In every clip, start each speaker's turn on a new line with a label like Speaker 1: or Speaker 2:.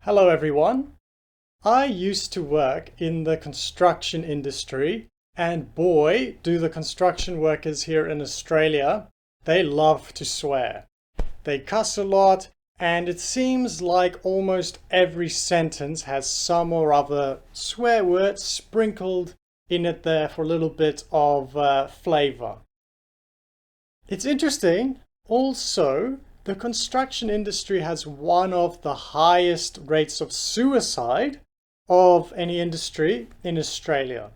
Speaker 1: Hello everyone. I used to work in the construction industry, and boy, do the construction workers here in Australia, they love to swear. They cuss a lot, and it seems like almost every sentence has some or other swear word sprinkled in it there for a little bit of flavor. It's interesting also. The construction industry has one of the highest rates of suicide of any industry in Australia.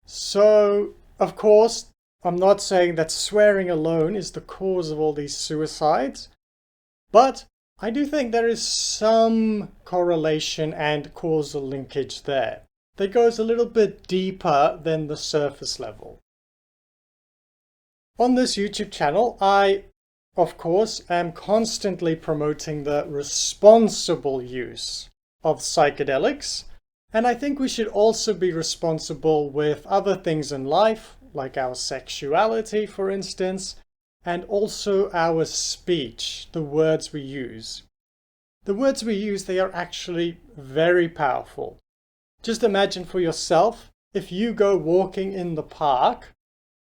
Speaker 1: So, of course, I'm not saying that swearing alone is the cause of all these suicides, but I do think there is some correlation and causal linkage there that goes a little bit deeper than the surface level. On this YouTube channel, I of course, I'm constantly promoting the responsible use of psychedelics, and I think we should also be responsible with other things in life, like our sexuality, for instance, and also our speech, the words we use. The words we use, they are actually very powerful. Just imagine for yourself, if you go walking in the park,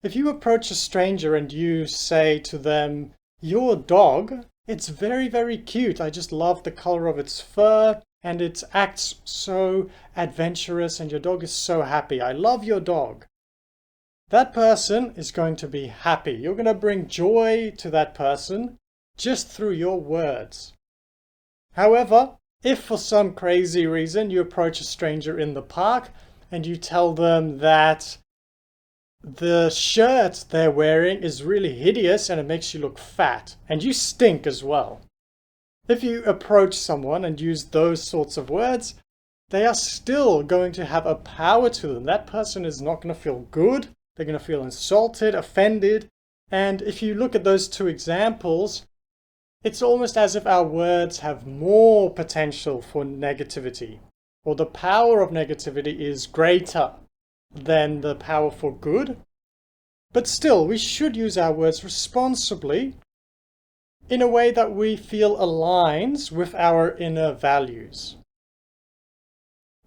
Speaker 1: if you approach a stranger and you say to them, "Your dog, it's very, very cute. I just love the color of its fur and it acts so adventurous and your dog is so happy. I love your dog." That person is going to be happy. You're going to bring joy to that person just through your words. However, if for some crazy reason you approach a stranger in the park and you tell them that the shirt they're wearing is really hideous and it makes you look fat, and you stink as well. If you approach someone and use those sorts of words, they are still going to have a power to them. That person is not going to feel good. They're going to feel insulted, offended. And if you look at those two examples, it's almost as if our words have more potential for negativity, or the power of negativity is greater than the power for good. But still, we should use our words responsibly in a way that we feel aligns with our inner values.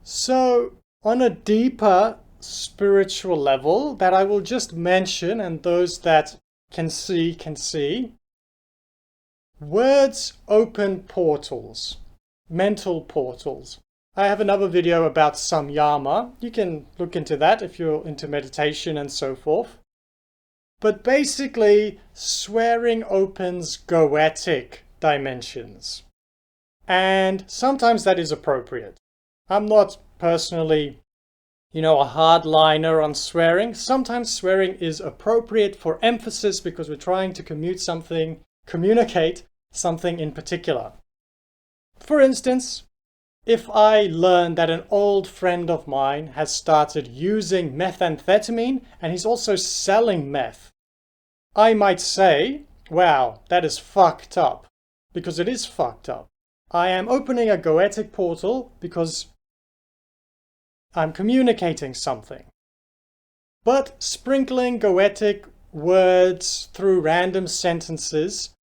Speaker 1: So, on a deeper spiritual level that I will just mention, and those that can see, words open portals, mental portals. I have another video about samyama. You can look into that if you're into meditation and so forth. But basically, swearing opens goetic dimensions. And sometimes that is appropriate. I'm not personally, a hardliner on swearing. Sometimes swearing is appropriate for emphasis because we're trying to communicate something in particular. For instance, if I learn that an old friend of mine has started using methamphetamine and he's also selling meth, I might say, wow, that is fucked up. Because it is fucked up. I am opening a goetic portal because I'm communicating something. But sprinkling goetic words through random sentences,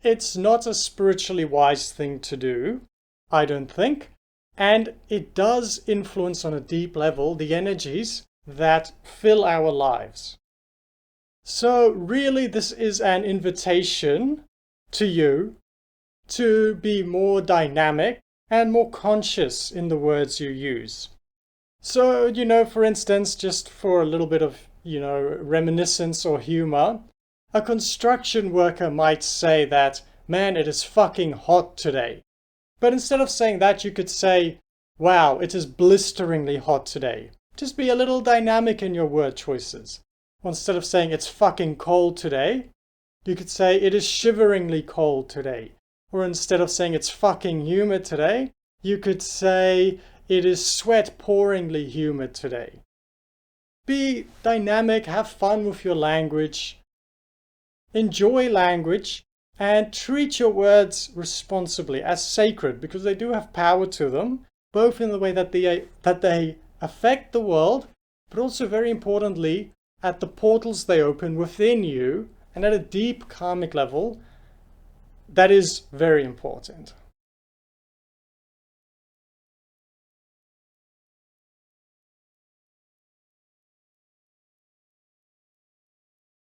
Speaker 1: it's not a spiritually wise thing to do, I don't think, and it does influence on a deep level the energies that fill our lives. So really this is an invitation to you to be more dynamic and more conscious in the words you use. So, for instance, just for a little bit of, reminiscence or humor, a construction worker might say that, "Man, it is fucking hot today." But instead of saying that, you could say, "Wow, it is blisteringly hot today." Just be a little dynamic in your word choices. Or instead of saying it's fucking cold today, you could say it is shiveringly cold today. Or instead of saying it's fucking humid today, you could say it is sweat pouringly humid today. Be dynamic, have fun with your language, enjoy language, and treat your words responsibly as sacred because they do have power to them, both in the way that they affect the world, but also very importantly at the portals they open within you and at a deep karmic level. That is very important.